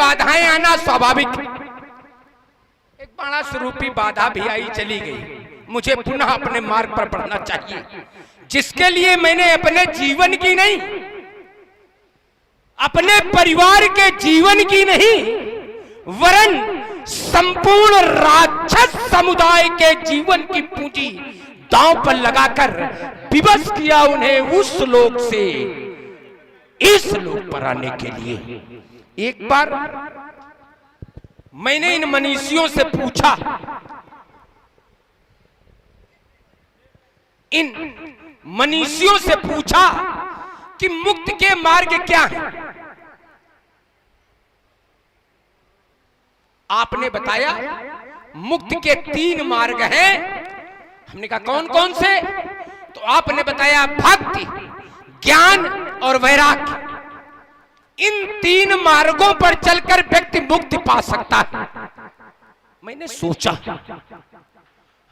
बाधाएं आना स्वाभाविक है। एक बड़ा स्वरूपी बाधा भी आई, चली गई। मुझे पुनः अपने मार्ग पर बढ़ना चाहिए, जिसके लिए मैंने अपने जीवन की नहीं, अपने परिवार के जीवन की नहीं, वरन संपूर्ण राक्षस समुदाय के जीवन की पूंजी दांव पर लगाकर विवश किया उन्हें उस लोक से इस लोक पर आने के लिए। एक बार मैंने इन मनीषियों से पूछा, इन मनीषियों से पूछा कि मुक्त के मार्ग क्या हैं? आपने बताया मुक्त के 3 मार्ग हैं। हमने कहा कौन कौन से? तो आपने बताया भक्ति, ज्ञान और वैराग्य। इन 3 मार्गों पर चलकर व्यक्ति मुक्ति पा सकता है। मैंने सोचा,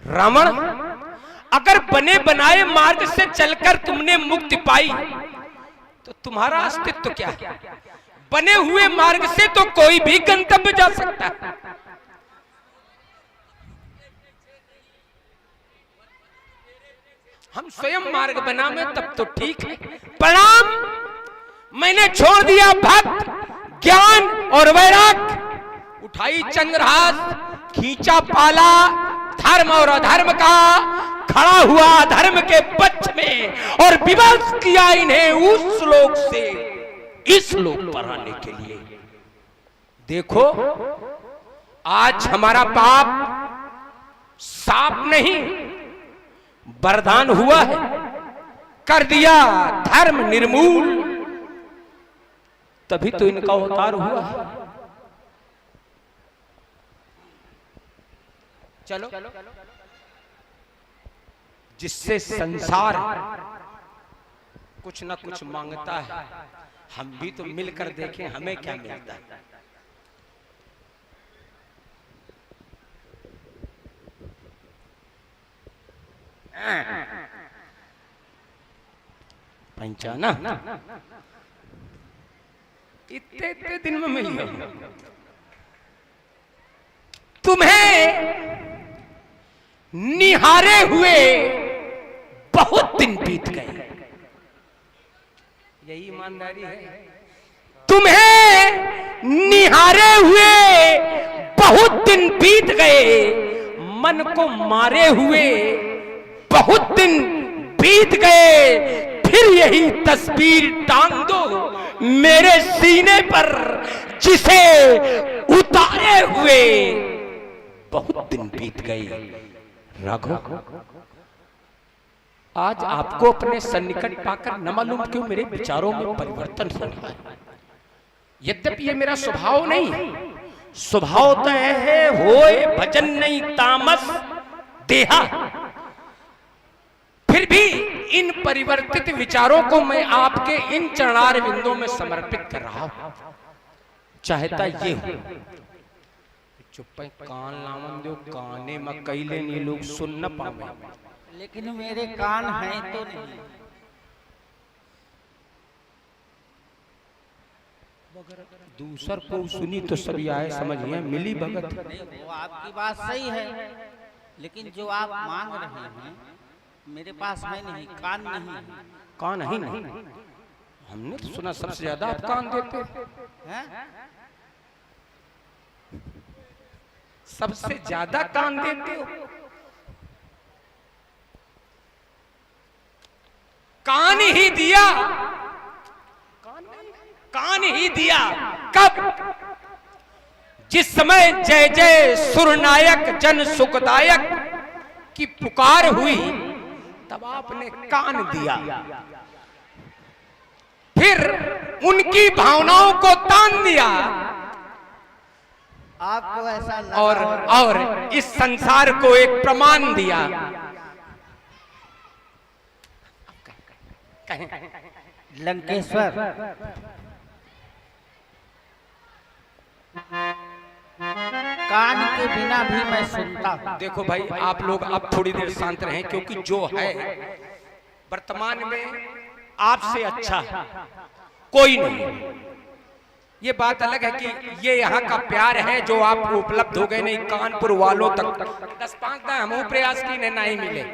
रावण, अगर बने बनाए मार्ग से चलकर तुमने मुक्ति पाई तो तुम्हारा अस्तित्व क्या है? बने हुए मार्ग से तो कोई भी गंतव्य जा सकता है। हम स्वयं मार्ग बनावे तब तो ठीक है। प्रणाम, मैंने छोड़ दिया भक्त, ज्ञान और वैराग्य, उठाई चंद्रहास, खींचा पाला धर्म और अधर्म का, खड़ा हुआ धर्म के पक्ष में और विवश किया इन्हें उस लोक से इस लोक पर आने के लिए। देखो, आज हमारा पाप साफ नहीं, वरदान हुआ है, कर दिया धर्म निर्मूल, तभी तो इनका अवतार हुआ है। चलो, जिससे संसार कुछ ना कुछ मांगता है, हम भी तो मिलकर देखें हमें क्या मिलता है। पंचाना इतने दिन में मिल गया। तुम्हें निहारे हुए बहुत दिन बीत गए। यही ईमानदारी है। तुम्हें निहारे हुए बहुत दिन बीत गए, मन को मारे हुए बहुत दिन बीत गए। फिर यही तस्वीर टांग दो मेरे सीने पर, जिसे उतारे हुए बहुत दिन बीत गए। राघव, आज आपको अपने सन्निकट पाकर न मालूम क्यों मेरे विचारों में परिवर्तन हो रहा है। यद्यपि ये मेरा स्वभाव नहीं है, स्वभाव तो है होए भजन नहीं तामस देहा, फिर भी इन परिवर्तित विचारों को मैं आपके इन चरणार बिंदों में समर्पित कर रहा हूं। चाहता ये हूं, चुप कान लावन दो, काने में कैले नहीं लोग सुन न पावे। लेकिन मेरे कान हैं तो नहीं। दूसर को सुनी तो सभी आए समझिए मिली भगत। वो आपकी बात सही है, लेकिन जो आप मांग रहे हैं मेरे पास है नहीं, कान नहीं है। कान ही नहीं, हमने तो सुना सबसे ज्यादा आप कान देते हैं। सबसे ज्यादा कान देते हो। कान ही दिया, कान ही दिया कब? जिस समय जय जय सुरनायक जन सुखदायक की पुकार हुई, तब आपने कान दिया। फिर उनकी भावनाओं को तान दिया आपको ऐसा लगा और इस संसार को एक प्रमाण दिया। लंकेश्वर, कान के बिना भी मैं सुनता हूं। देखो भाई, आप लोग अब थोड़ी देर शांत रहें, क्योंकि जो है वर्तमान में आपसे अच्छा कोई नहीं। ये बात अलग है कि ये यहाँ का प्यार है जो आपको उपलब्ध हो गए, नहीं कानपुर वालों तक 10-5 का हम प्रयास की नहीं मिले।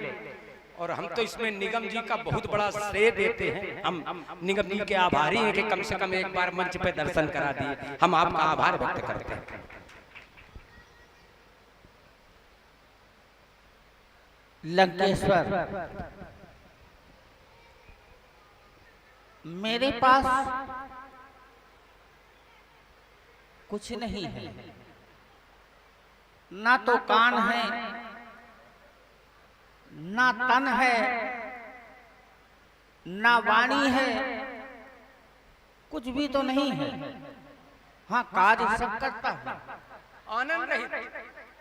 और हम तो इसमें निगम जी का बहुत बड़ा श्रेय देते हैं। हम निगम जी के आभारी हैं कि कम से कम एक बार मंच पे दर्शन करा दिए। हम आपका आभार व्यक्त करते हैं। लंकेश्वर, मेरे पास कुछ नहीं है, ना तो कान है, ना तन है, ना वाणी है, कुछ भी तो नहीं है। हाँ, कार्य सब करता हूँ, आनंद रहित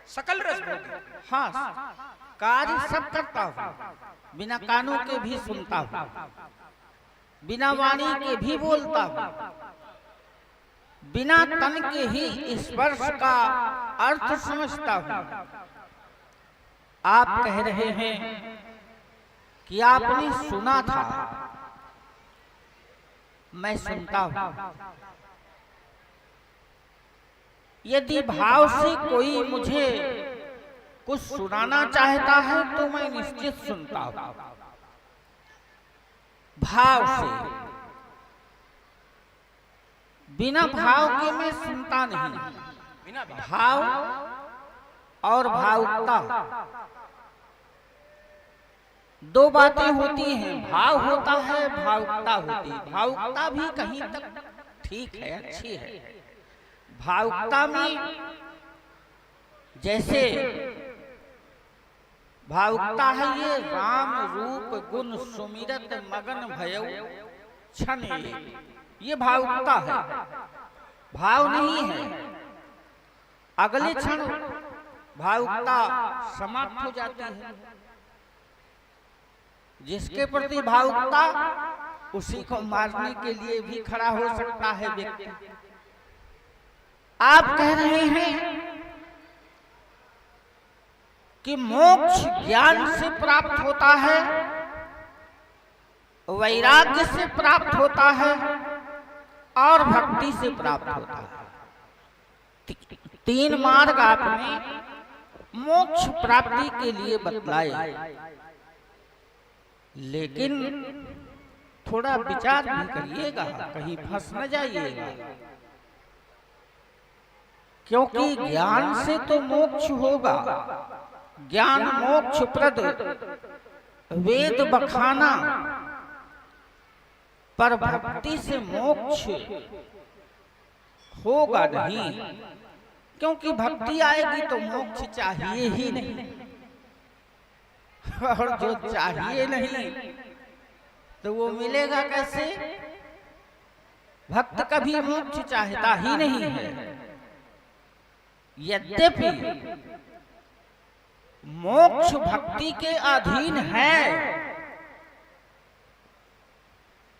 सकल रस भोगी। हाँ, कार्य सब करता हूँ, बिना कानों के भी सुनता हूँ, बिना वाणी के भी बोलता हूँ, बिना तन के ही स्पर्श का अर्थ समझता हूँ। आप कह रहे हैं कि आपने सुना था, मैं सुनता हूँ। यदि भाव से कोई मुझे कुछ सुनाना चाहता है तो मैं निश्चित सुनता हूँ, भाव से। बिना भाव के मैं सुनता नहीं। भाव और भावुकता दो बातें होती हैं, भाव होता है, भावुकता होती है। भावुकता भी कहीं तक ठीक है, अच्छी है। भावुकता में जैसे भावुकता है ये राम रूप गुण सुमिरत मगन भयो क्षण, ये भावुकता है, भाव नहीं है। अगले क्षण भावुकता समाप्त हो जाती है। जिसके प्रति भावुकता, उसी को मारने के लिए भी खड़ा हो सकता है व्यक्ति। आप कह रहे हैं कि मोक्ष ज्ञान से प्राप्त होता है, वैराग्य से प्राप्त होता है और भक्ति से प्राप्त होता है। तीन मार्ग आपने मोक्ष प्राप्ति के लिए बतलाए, लेकिन थोड़ा विचार भी करिएगा, कहीं फंस न जाइएगा। क्योंकि ज्ञान से तो मोक्ष होगा, ज्ञान मोक्ष प्रद वेद बखाना, पर भक्ति से मोक्ष होगा नहीं। क्योंकि भक्ति आएगी तो मोक्ष चाहिए ही नहीं, और जो चाहिए नहीं तो वो मिलेगा कैसे? भक्त कभी मोक्ष चाहता ही नहीं है। यद्यपि मोक्ष भक्ति के अधीन है,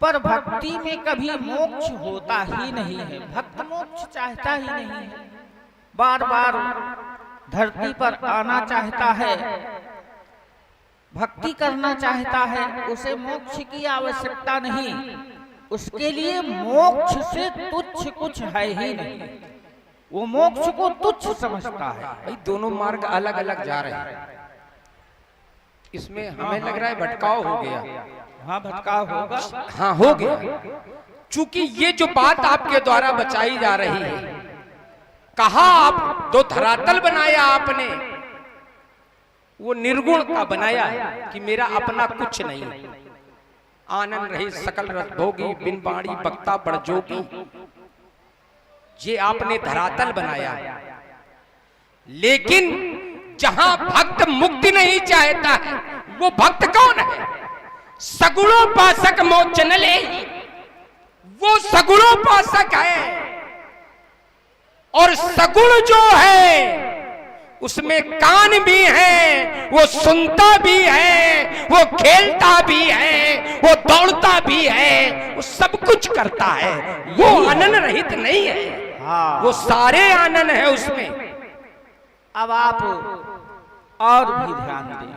पर भक्ति में कभी मोक्ष होता ही नहीं है। भक्त मोक्ष चाहता ही नहीं है, बार बार धरती पर आना चाहता है, भक्ति करना चाहता है, उसे मोक्ष की आवश्यकता नहीं। उसके लिए मोक्ष से तुच्छ कुछ है ही नहीं, वो मोक्ष को तुच्छ समझता है। भाई दोनों मार्ग अलग अलग जा रहे हैं, इसमें हमें लग रहा है भटकाव हो गया। हाँ, भटकाव होगा, हाँ हो गया। चूंकि ये जो बात आपके द्वारा बचाई जा रही है, कहा आप दो धरातल बनाया आपने, वो निर्गुण का बनाया कि मेरा अपना कुछ नहीं, आनंद रही सकल रस भोगी बिन बाणी बक्ता बड़ जोगी, ये आपने धरातल बनाया। लेकिन जहां भक्त मुक्ति नहीं चाहता है, वो भक्त कौन है? सगुणोपासक मोक्ष न ले, वो सगुणोपासक है। और सगुण जो है उसमें कान भी है, वो सुनता भी है, वो खेलता भी है, वो दौड़ता भी है, वो सब कुछ करता है। वो आनंद रहित नहीं है। हाँ। वो सारे आनंद है उसमें। अब आप और भी ध्यान दें,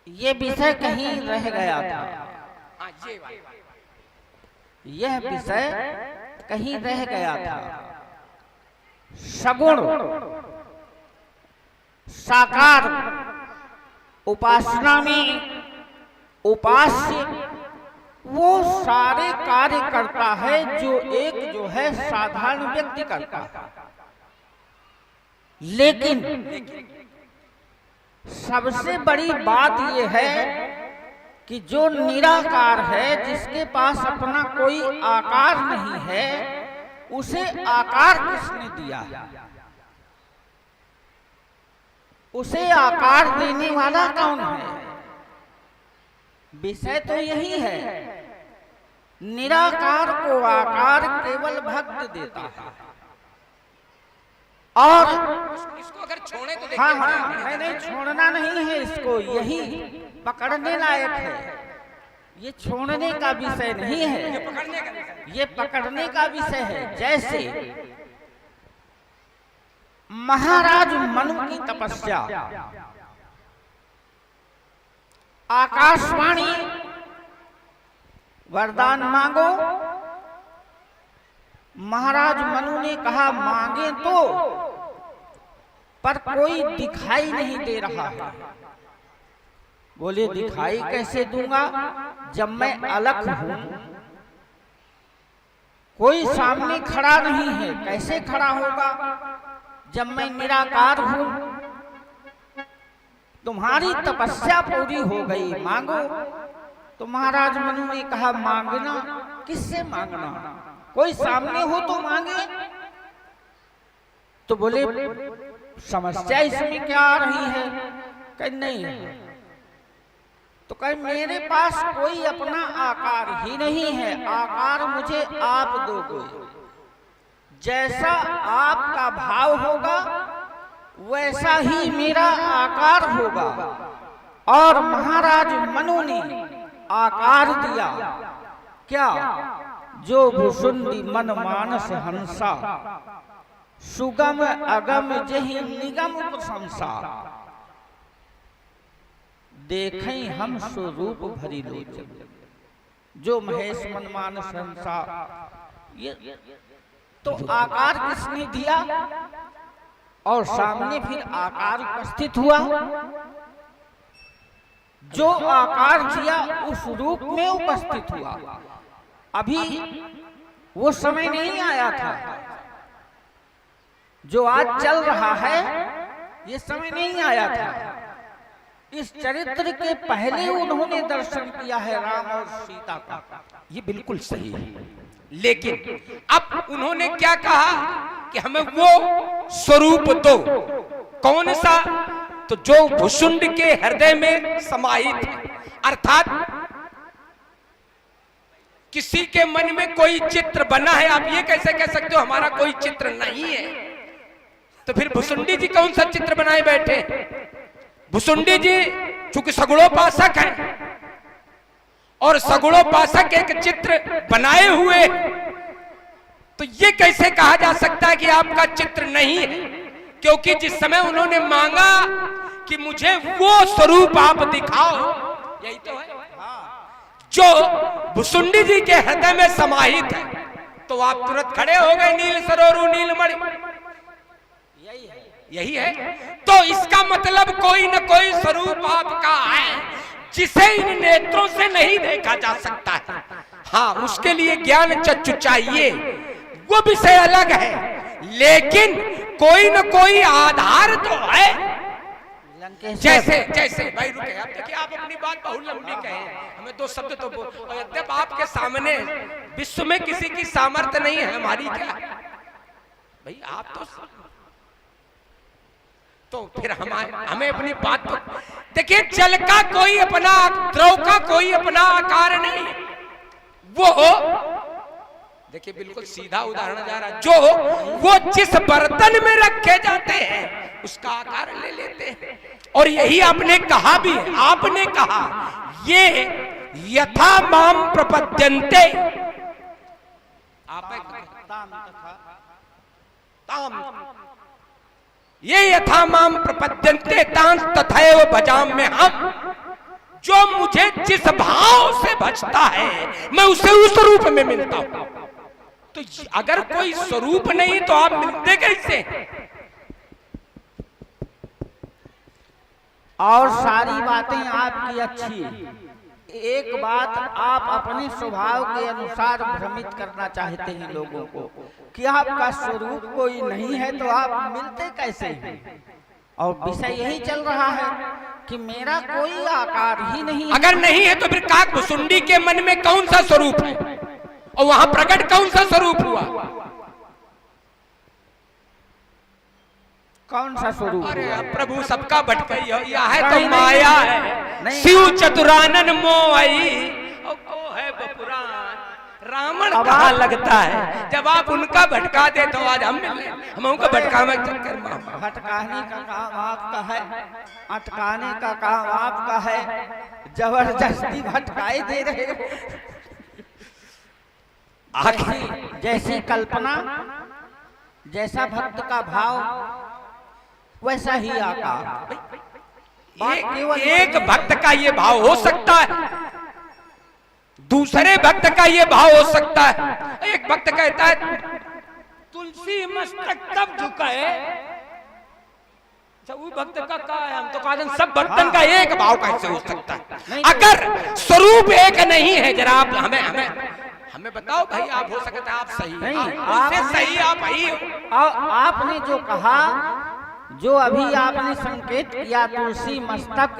ये विषय कहीं रह गया था। यह विषय कहीं रह गया था। सगुण साकार उपासना में उपास्य वो सारे कार्य करता है जो है साधारण व्यक्ति करता है। लेकिन सबसे बड़ी बात यह है कि जो निराकार है, जिसके पास अपना कोई आकार नहीं है, उसे आकार किसने दिया है? उसे आकार देने वाला कौन है? विषय तो यही है, निराकार को आकार केवल भक्त देता है। और इसको अगर छोड़े तो हाँ नहीं छोड़ना नहीं है इसको, यही पकड़ने लायक है। ये छोड़ने का विषय नहीं है, ये पकड़ने का विषय है। जैसे महाराज मनु की तपस्या, आकाशवाणी वरदान मांगो, महाराज मनु ने कहा मांगे तो, पर कोई दिखाई नहीं दे रहा है। बोले दिखाई कैसे दूंगा जब मैं अलग हूं, कोई सामने खड़ा नहीं है, कैसे खड़ा होगा जब मैं निराकार हूं? तुम्हारी तपस्या पूरी हो गई, मांगो। तो महाराज मनु ने कहा मांगना, किससे मांगना? कोई सामने हो तो मांगे। तो बोले समस्या इसमें क्या आ रही है? कहे नहीं। तो कहे मेरे पास कोई अपना आकार ही नहीं है, आकार मुझे आप दोगे। जैसा आपका भाव होगा वैसा ही मेरा आकार होगा। और महाराज मनु ने आकार दिया क्या? जो भुसुंडी मन मानस हंसा, सुगम अगम जहि निगम प्रशंसा, देखें हम स्वरूप भरी लोचन। जो महेश मन मानस हंसा, ये तो आकार किसने दिया? और सामने फिर आकार उपस्थित हुआ। जो आकार दिया उस रूप में उपस्थित हुआ। अभी वो समय नहीं आया था जो आज चल रहा है, ये समय नहीं आया था। इस चरित्र के पहले उन्होंने दर्शन किया है राम और सीता का। ये बिल्कुल सही है, लेकिन अब उन्होंने क्या कहा कि हमें वो स्वरूप दो। कौन सा? तो जो भुसुंड के हृदय में समाहित है। अर्थात किसी के मन में कोई चित्र बना है, आप ये कैसे कह सकते हो हमारा कोई चित्र नहीं है? तो फिर भुसुंडी जी कौन सा चित्र बनाए बैठे? भुसुंडी जी चूंकि सगुणोपासक हैं और सगुणोपासक एक चित्र बनाए हुए, तो ये कैसे कहा जा सकता है कि आपका चित्र नहीं है? क्योंकि जिस समय उन्होंने मांगा कि मुझे वो स्वरूप आप दिखाओ, यही तो है जो भुसुंडी जी के हृदय में समाहित है, तो आप तुरंत खड़े हो गए। नील सरोरु नीलमणि, यही है। तो इसका मतलब कोई न कोई स्वरूप आपका है जिसे इन नेत्रों से नहीं देखा जा सकता है। हाँ, उसके लिए ज्ञान चक्षु चाहिए, वो विषय अलग है, लेकिन कोई न कोई आधार तो है। जैसे जैसे भाई रुके, आप देखिए, आप अपनी बात बहुत लंबी कहे, हमें दो शब्द तो बोल। यद्यप आपके सामने विश्व में किसी की सामर्थ्य नहीं है, हमारी क्या भाई? आप तो फिर हमें अपनी बात तो देखिए। जल का कोई अपना, द्रव का कोई अपना आकार नहीं। वो देखिए बिल्कुल सीधा उदाहरण जा रहा, जो वो जिस बर्तन में रखे जाते हैं उसका आकार ले लेते हैं। और यही आपने कहा भी, आपने कहा ये यथा माम प्रपद्यन्ते, ये यथा माम प्रपद्यन्ते तां तथैव भजाम में हम। जो मुझे जिस भाव से भजता है मैं उसे उस रूप में मिलता हूं। तो अगर कोई स्वरूप नहीं तो आप मिलते कैसे? और सारी बातें आपकी अच्छी हैं। एक बात आप अपने स्वभाव के अनुसार भ्रमित करना चाहते हैं लोगों को कि आपका स्वरूप कोई नहीं है तो आप मिलते कैसे हैं। और विषय यही चल रहा है कि मेरा कोई आकार ही नहीं है। अगर नहीं है तो फिर काकभुसुंडी के मन में कौन सा स्वरूप है और वहां प्रकट कौन सा स्वरूप हुआ? कौन सा स्वरूप? अरे प्रभु सबका भटकई हो, यह है तो माया है। शिव चतुरानन मोई को है बपुरान। रावण कहाँ लगता है? जब आप उनका भटका दे तो आज हम मिले, हम उनको भटकावे चक्कर में। भटकाने का काम आपका है, अटकाने का काम आपका है, जबरदस्ती भटकाए दे रहे हो। जैसी कल्पना, जैसा भक्त का भाव, वैसा ही आकार। एक भक्त का ये भाव हो सकता है, दूसरे भक्त का ये भाव हो सकता है। एक भक्त कहता है तुलसी मस्तक कब झुकाए, वो भक्त का कहा है? हम तो कहते हैं सब भक्तन का एक भाव कैसे हो सकता है? अगर स्वरूप एक नहीं है, जरा आप हमें बताओ भाई। आप हो सकता है आप सही नहीं, आपसे सही आप ही हो। आपने जो कहा, जो अभी आपने संकेत किया तुलसी मस्तक,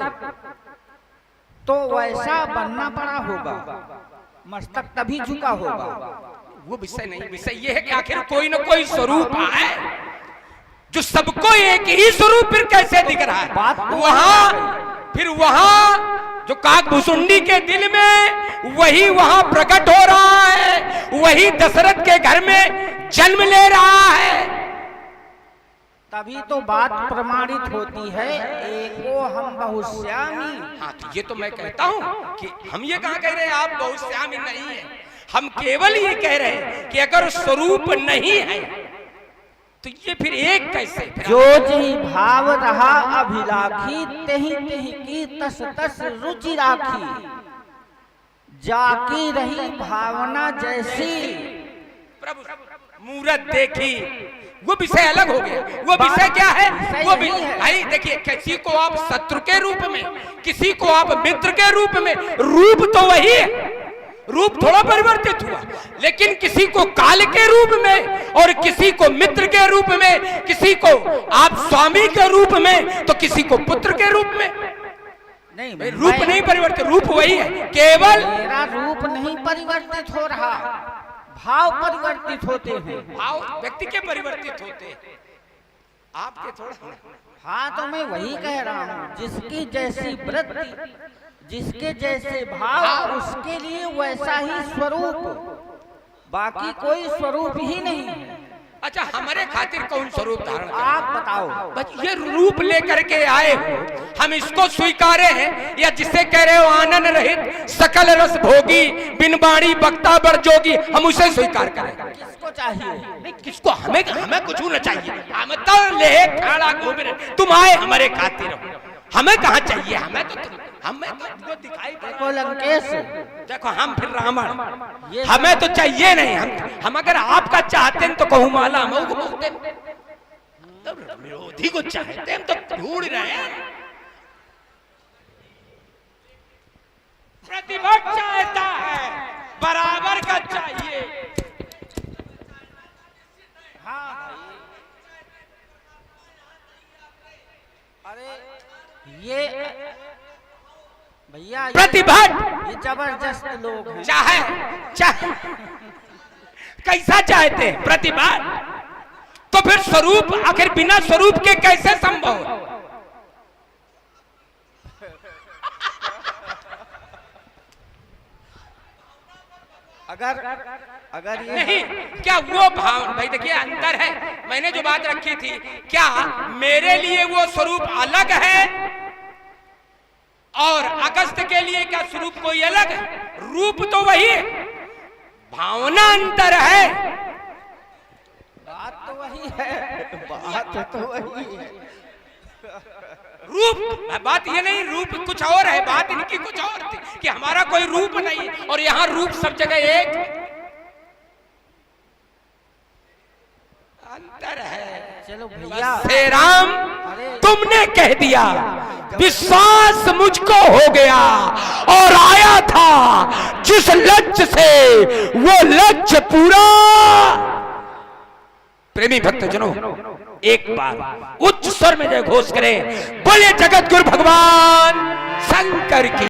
तो वैसा बनना पड़ा होगा, मस्तक तभी झुका होगा। वो विषय नहीं, विषय ये है कि आखिर कोई न कोई स्वरूप है जो सबको एक ही स्वरूप फिर कैसे दिख रहा है? फिर वहां जो काकभुसुंडी के दिल में वही वहां प्रकट हो रहा है, वही दशरथ के घर में जन्म ले रहा है। तभी तो बात प्रमाणित होती है, एको हम बहुश्यामी। हाँ, तो ये तो मैं कहता हूँ कि हम ये कहाँ कह रहे हैं आप बहुश्यामी नहीं है। हम केवल ये कह रहे हैं कि अगर स्वरूप नहीं है तो ये फिर एक कैसे? जो जी भाव रहा अभिलाखी, तेहि तेहि की तस तस रुचि राखी। जाकी रही भावना जैसी, प्रभु मूरत देखी। वो विषय अलग हो गया। वो विषय क्या है? वो भाई देखिए, किसी को आप शत्रु के रूप में, किसी को आप मित्र के रूप में, रूप तो वही है, रूप थोड़ा परिवर्तित हुआ, लेकिन किसी को काल के रूप में और किसी को मित्र के रूप में, किसी को आप स्वामी के रूप में तो किसी को पुत्र के रूप में। नहीं, रूप नहीं परिवर्तित, रूप वही है। केवल मेरा रूप नहीं परिवर्तित हो रहा, भाव परिवर्तित होते हैं। भाव व्यक्ति के परिवर्तित होते हैं, आपके थोड़ा। हाँ, तो मैं वही कह रहा हूँ, जिसकी जैसी वृत्ति, जिसके जैसे भाव, उसके लिए वैसा ही स्वरूप, बाकी कोई स्वरूप ही नहीं है। अच्छा, हमारे खातिर कौन स्वरूप धारण? आप बताओ। बस ये रूप लेकर के आए हो, हम इसको स्वीकारे हैं, या जिसे कह रहे हो आनंद रहित सकल रस भोगी, बिन बाणी बक्ता बर जोगी, हम उसे स्वीकार करें? किसको चाहिए? नहीं, किसको? हमें कुछ न चाहिए। हम तो ले खड़ा घूम रहे, तुम आए हमारे खातिर, हमें कहाँ चाहिए? हमें तो दिखाई देखो लंकेश, देखो हम फिर रावण, हमें तो चाहिए नहीं। हम अगर आपका चाहते हैं तो कहूँ माला हम विरोधी को चाहते हैं, हम तो ढूंढ रहे हैं। प्रतिभा चाहता है, बराबर का चाहिए। हाँ अरे ये भैया, प्रतिभा ये जबरदस्त लोग हैं। चाहे कैसा चाहते हैं प्रतिभा, तो फिर स्वरूप आखिर बिना स्वरूप के कैसे संभव? अगर ये नहीं, क्या वो भाव? भाई देखिए अंतर है। मैंने जो बात रखी थी, क्या मेरे लिए वो स्वरूप अलग है और अगस्त के लिए क्या स्वरूप कोई अलग है? रूप तो वही है, भावना अंतर है। बात तो वही है, बात तो वही है। रूप, बात ये नहीं, रूप कुछ और है, बात इनकी कुछ और थी कि हमारा कोई रूप नहीं और यहाँ रूप सब जगह एक अंतर है। चलो भैया, हे राम, तुमने कह दिया, विश्वास मुझको हो गया और आया था जिस लक्ष्य से वो लक्ष्य पूरा। प्रेमी भक्तजनों, एक बार उच्च स्वर में जय घोष करें, बोले जगत गुरु भगवान शंकर की।